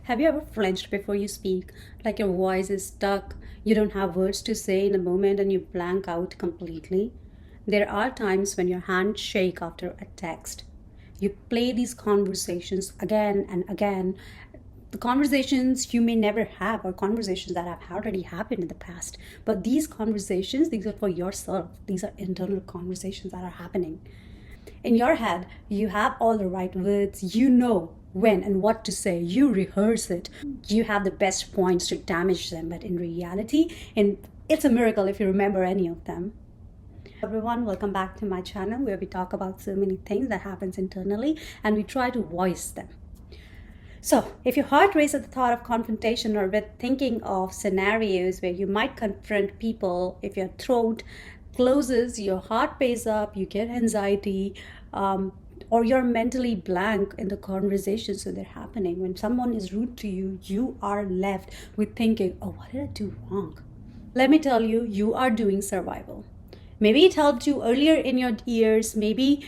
Have you ever flinched before you speak? Like your voice is stuck, you don't have words to say in a moment and you blank out completely? There are times when your hands shake after a text. You play these conversations again and again. The conversations you may never have or conversations that have already happened in the past. But these conversations, these are for yourself. These are internal conversations that are happening. In your head, you have all the right words. You know when and what to say. You rehearse it. You have the best points to damage them. But in reality, it's a miracle if you remember any of them. Everyone, welcome back to my channel where we talk about so many things that happens internally and we try to voice them. So if your heart races at the thought of confrontation or with thinking of scenarios where you might confront people, if your throat closes, your heart pays up, you get anxiety, or you're mentally blank in the conversations that are happening. When someone is rude to you, you are left with thinking, oh, what did I do wrong? Let me tell you, you are doing survival. Maybe it helped you earlier in your years, maybe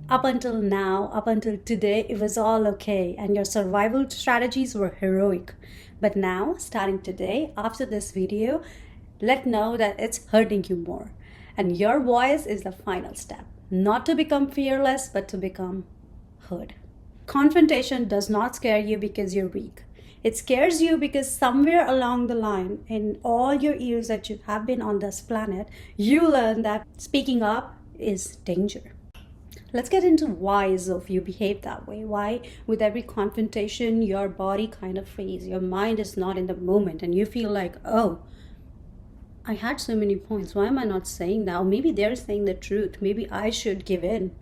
up until now, up until today, it was all okay and your survival strategies were heroic. But now, starting today, after this video, let know that it's hurting you more. And your voice is the final step. Not to become fearless, but to become heard. Confrontation does not scare you because you're weak. It scares you because somewhere along the line, in all your years that you have been on this planet, you learn that speaking up is danger. Let's get into why of you behave that way. Why with every confrontation, your body kind of freezes. Your mind is not in the moment and you feel like, oh, I had so many points. Why am I not saying that? Or maybe they're saying the truth. Maybe I should give in.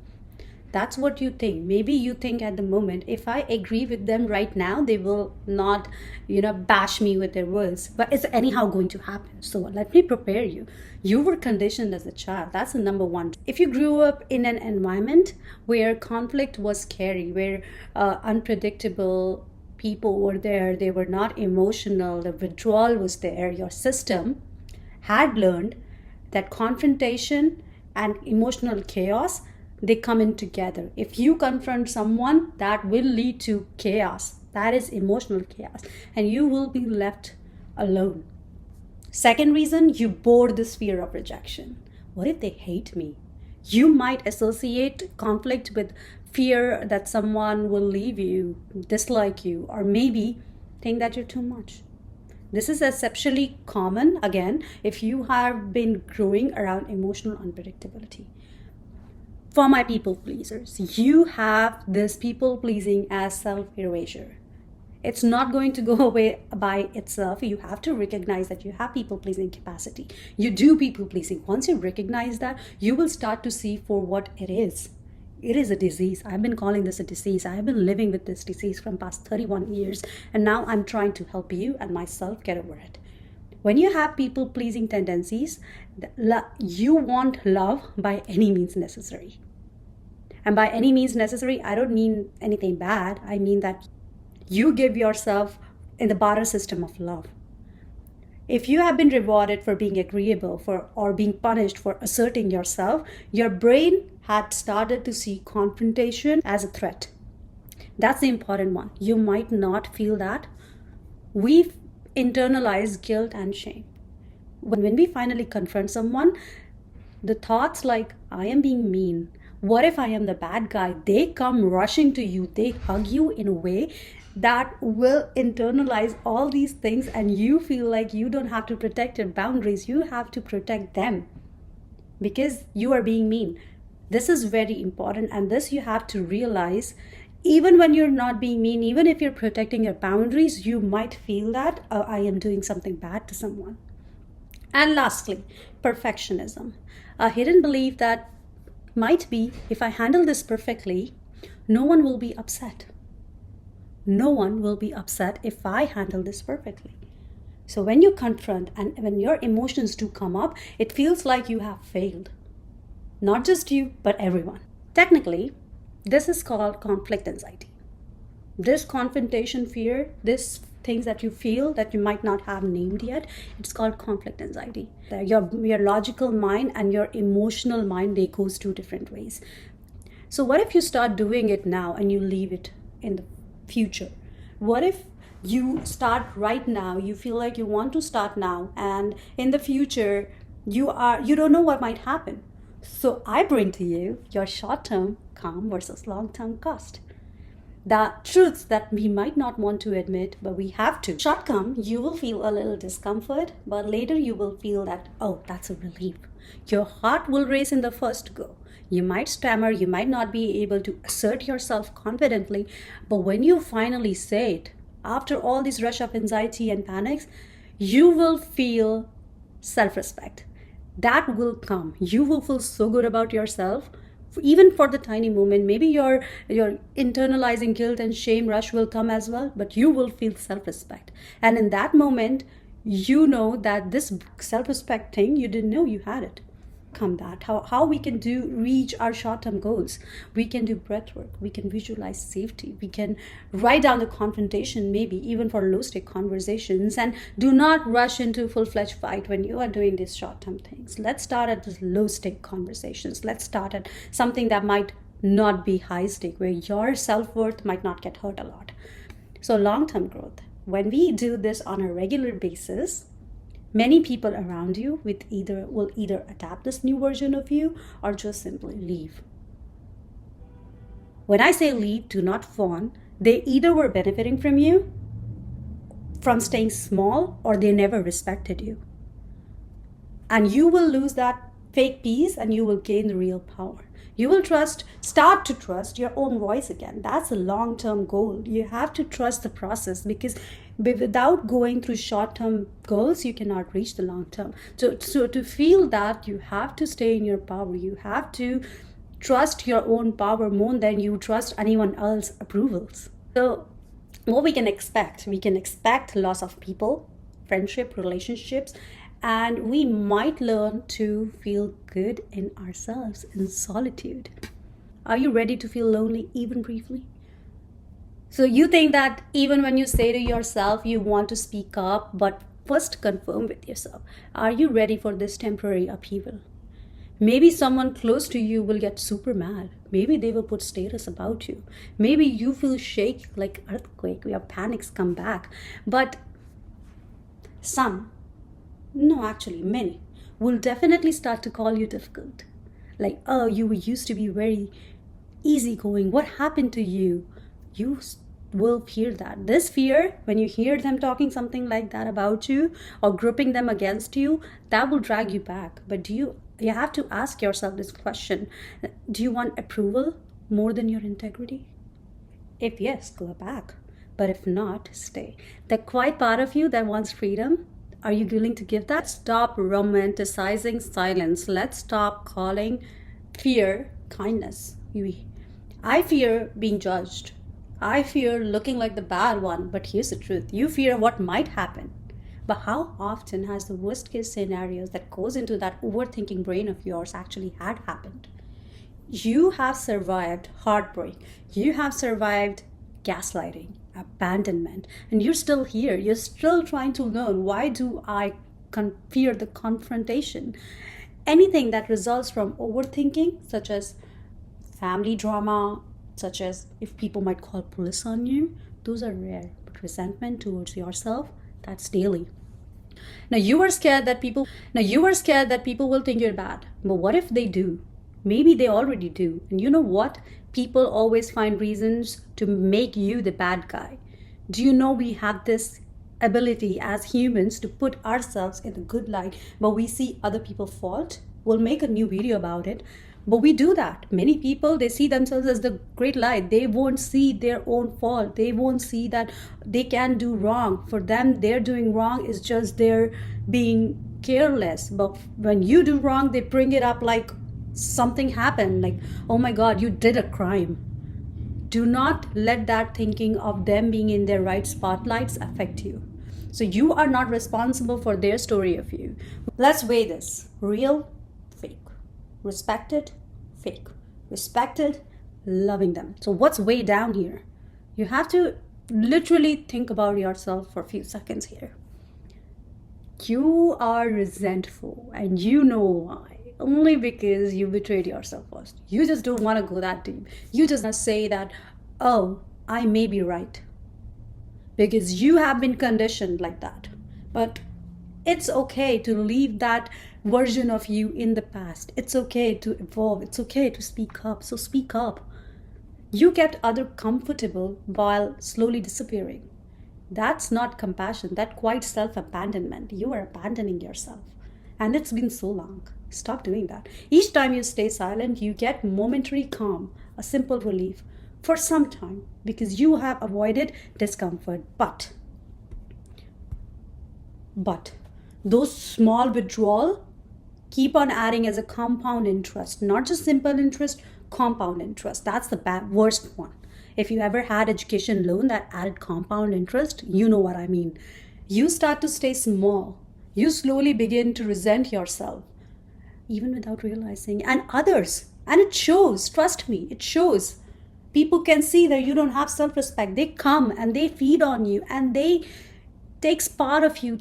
That's what you think. Maybe you think at the moment, if I agree with them right now, they will not, bash me with their words. But it's anyhow going to happen. So let me prepare you. You were conditioned as a child. That's the number one. If you grew up in an environment where conflict was scary, where unpredictable people were there, they were not emotional, the withdrawal was there, your system had learned that confrontation and emotional chaos, they come in together. If you confront someone, that will lead to chaos. That is emotional chaos. And you will be left alone. Second reason, you bore this fear of rejection. What if they hate me? You might associate conflict with fear that someone will leave you, dislike you, or maybe think that you're too much. This is exceptionally common, again, if you have been growing around emotional unpredictability. For my people pleasers, you have this people pleasing as self-erasure. It's not going to go away by itself. You have to recognize that you have people pleasing capacity. You do people pleasing. Once you recognize that, you will start to see for what it is. It is a disease. I've been calling this a disease. I have been living with this disease from past 31 years. And now I'm trying to help you and myself get over it. When you have people-pleasing tendencies, you want love by any means necessary. And by any means necessary, I don't mean anything bad. I mean that you give yourself in the barter system of love. If you have been rewarded for being agreeable or being punished for asserting yourself, your brain had started to see confrontation as a threat. That's the important one. You might not feel that. We internalize guilt and shame. When we finally confront someone, the thoughts like, I am being mean. What if I am the bad guy? They come rushing to you. They hug you in a way that will internalize all these things and you feel like you don't have to protect your boundaries. You have to protect them because you are being mean. This is very important and this you have to realize. Even when you're not being mean, even if you're protecting your boundaries, you might feel that I am doing something bad to someone. And lastly, perfectionism. A hidden belief that might be, if I handle this perfectly, no one will be upset. No one will be upset if I handle this perfectly. So when you confront and when your emotions do come up, it feels like you have failed. Not just you, but everyone. Technically, this is called conflict anxiety. This confrontation fear, this things that you feel that you might not have named yet, it's called conflict anxiety. Your logical mind and your emotional mind, they goes two different ways. So what if you start doing it now and you leave it in the future? What if You start right now, you feel like you want to start now, and in the future you don't know what might happen. So I bring to you your short-term calm versus long-term cost, the truths that we might not want to admit, but we have to. Short term, you will feel a little discomfort, but later you will feel that, oh, that's a relief. Your heart will race in the first go. You might stammer, you might not be able to assert yourself confidently, but when you finally say it, after all this rush of anxiety and panics, you will feel self respect. That will come. You will feel so good about yourself, even for the tiny moment. Maybe your internalizing guilt and shame rush will come as well, but you will feel self-respect. And in that moment, you know that this self-respect thing, you didn't know you had it. Come that how we can do reach our short-term goals. We can do breath work, we can visualize safety, we can write down the confrontation, maybe even for low-stake conversations. And do not rush into full-fledged fight when you are doing these short-term things. Let's start at the low-stake conversations. Let's start at something that might not be high-stake, where your self-worth might not get hurt a lot. So long-term growth, when we do this on a regular basis, many people around you will either adapt this new version of you or just simply leave. When I say leave, do not fawn. They either were benefiting from you, from staying small, or they never respected you. And you will lose that fake peace and you will gain the real power. You will start to trust your own voice again. That's a long-term goal. You have to trust the process, because without going through short-term goals, you cannot reach the long-term. So to feel that, you have to stay in your power. You have to trust your own power more than you trust anyone else's approvals. So what we can expect loss of people, friendship, relationships, and we might learn to feel good in ourselves in solitude. Are you ready to feel lonely even briefly? So you think that even when you say to yourself you want to speak up, but first confirm with yourself, are you ready for this temporary upheaval? Maybe someone close to you will get super mad. Maybe they will put status about you. Maybe you feel shaky like earthquake, your panics come back. But many will definitely start to call you difficult. Like, oh, you used to be very easygoing. What happened to you? You will fear that. This fear, when you hear them talking something like that about you or grouping them against you, that will drag you back. But you have to ask yourself this question. Do you want approval more than your integrity? If yes, go back. But if not, stay. The quiet part of you that wants freedom, are you willing to give that? Stop romanticizing silence. Let's stop calling fear kindness. I fear being judged. I fear looking like the bad one. But here's the truth. You fear what might happen. But how often has the worst case scenarios that goes into that overthinking brain of yours actually had happened? You have survived heartbreak. You have survived gaslighting, abandonment, and you're still here. You're still trying to learn, why do I fear the confrontation? Anything that results from overthinking, such as family drama, such as if people might call police on you, those are rare. But resentment towards yourself, that's daily. Now you are scared that people will think you're bad. But what if they do? Maybe they already do. And you know what? People always find reasons to make you the bad guy. Do you know we have this ability as humans to put ourselves in the good light, but we see other people's fault? We'll make a new video about it. But we do that. Many people, they see themselves as the great light. They won't see their own fault. They won't see that they can do wrong. For them, their doing wrong is just their being careless. But when you do wrong, they bring it up like something happened. Like, oh my God, you did a crime. Do not let that thinking of them being in their right spotlights affect you. So you are not responsible for their story of you. Let's weigh this. Real, fake. Respected, fake. Respected, loving them. So what's way down here? You have to literally think about yourself for a few seconds here. You are resentful, and you know why. Only because you betrayed yourself first. You just don't want to go that deep. You just say that, oh, I may be right. because you have been conditioned like that. But it's okay to leave that version of you in the past. It's okay to evolve. It's okay to speak up. So speak up. You kept others comfortable while slowly disappearing. That's not compassion. That's quite self abandonment. You are abandoning yourself. And it's been so long. Stop doing that. Each time you stay silent, you get momentary calm, a simple relief for some time because you have avoided discomfort. But those small withdrawal keep on adding as a compound interest, not just simple interest, compound interest. That's the worst one. If you ever had education loan that added compound interest, you know what I mean. You start to stay small. You slowly begin to resent yourself, even without realizing, and others. And it shows, trust me, it shows. People can see that you don't have self-respect. They come and they feed on you and they take part of you.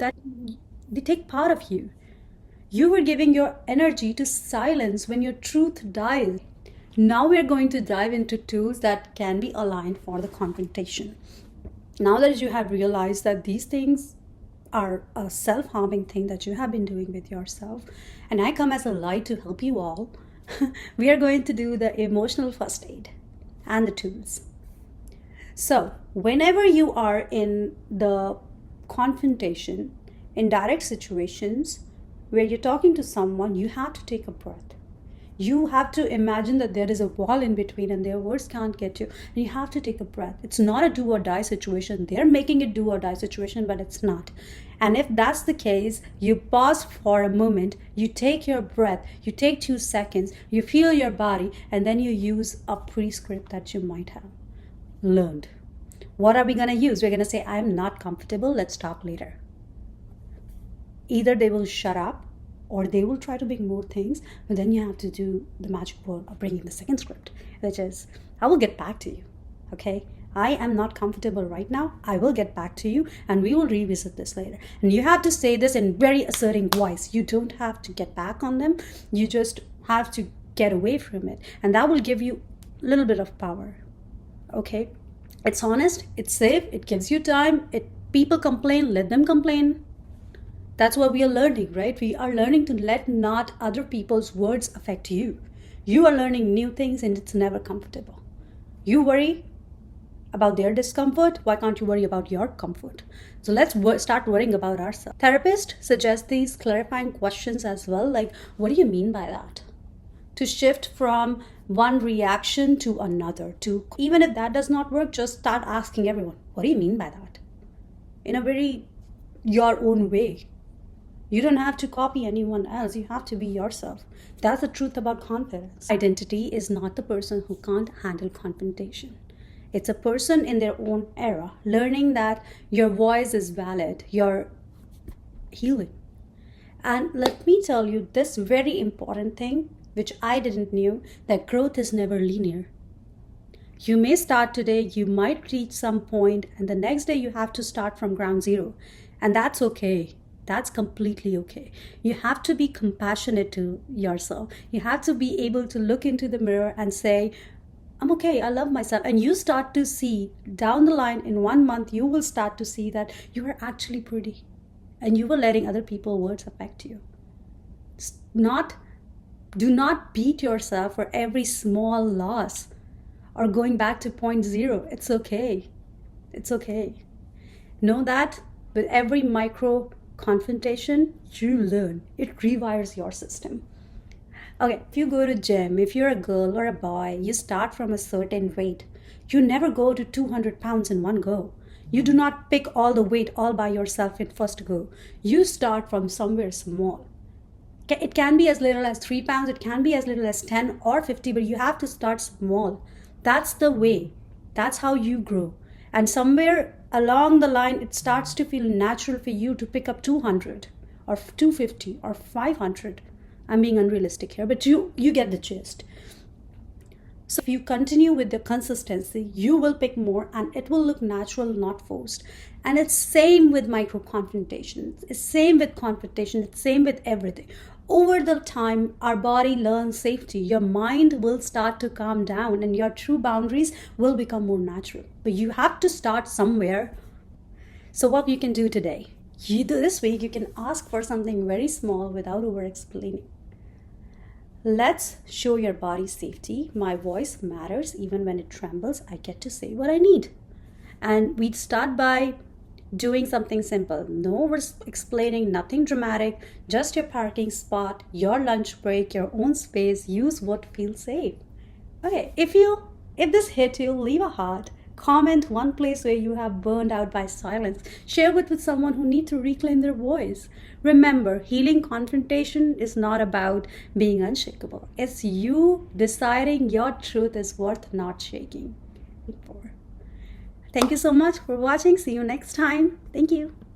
You were giving your energy to silence when your truth dies. Now we're going to dive into tools that can be aligned for the confrontation. Now that you have realized that these things are a self-harming thing that you have been doing with yourself, and I come as a light to help you all, we are going to do the emotional first aid and the tools. So whenever you are in the confrontation, in direct situations where you're talking to someone, you have to take a breath. You have to imagine that there is a wall in between and their words can't get you. And you have to take a breath. It's not a do or die situation. They're making it do or die situation, but it's not. And if that's the case, you pause for a moment, you take your breath, you take 2 seconds, you feel your body, and then you use a prescript that you might have learned. What are we going to use? We're going to say, I'm not comfortable. Let's talk later. Either they will shut up or they will try to bring more things, but then you have to do the magic word of bringing the second script, which is, I will get back to you, okay? I am not comfortable right now. I will get back to you and we will revisit this later. And you have to say this in very asserting voice. You don't have to get back on them. You just have to get away from it. And that will give you a little bit of power, okay? It's honest, it's safe, it gives you time. People complain, let them complain. That's what we are learning, right? We are learning to let not other people's words affect you. You are learning new things and it's never comfortable. You worry about their discomfort. Why can't you worry about your comfort? So let's start worrying about ourselves. Therapists suggest these clarifying questions as well. Like, what do you mean by that? To shift from one reaction to another. Even if that does not work, just start asking everyone, what do you mean by that? In a very your own way. You don't have to copy anyone else. You have to be yourself. That's the truth about confidence. Identity is not the person who can't handle confrontation. It's a person in their own era, learning that your voice is valid, you're healing. And let me tell you this very important thing, which I didn't know, that growth is never linear. You may start today, you might reach some point, and the next day you have to start from ground zero. And that's okay. That's completely okay. You have to be compassionate to yourself. You have to be able to look into the mirror and say, I'm okay, I love myself. And you start to see down the line in 1 month, you will start to see that you are actually pretty. And you were letting other people's words affect you. Do not beat yourself for every small loss or going back to point zero. It's okay. It's okay. Know that with every micro confrontation, you learn. It rewires your system. Okay, if you go to gym, if you're a girl or a boy, you start from a certain weight. You never go to 200 pounds in one go. You do not pick all the weight all by yourself in first go. You start from somewhere small. It can be as little as 3 pounds, it can be as little as 10 or 50, but you have to start small. That's the way. That's how you grow. And somewhere along the line, it starts to feel natural for you to pick up 200 or 250 or 500. I'm being unrealistic here, but you get the gist. So if you continue with the consistency, you will pick more and it will look natural, not forced. And it's same with micro confrontations. It's same with confrontation. It's same with everything. Over the time, our body learns safety. Your mind will start to calm down and your true boundaries will become more natural. But you have to start somewhere. So what you can do today? You do this week, you can ask for something very small without over explaining. Let's show your body safety. My voice matters even when it trembles. I get to say what I need. And we'd start by doing something simple. No over explaining, nothing dramatic, just your parking spot, your lunch break, your own space. Use what feels safe. Okay, if this hit you, leave a heart. Comment one place where you have burned out by silence. Share it with someone who needs to reclaim their voice. Remember, healing confrontation is not about being unshakable. It's you deciding your truth is worth not shaking for. Thank you so much for watching. See you next time. Thank you.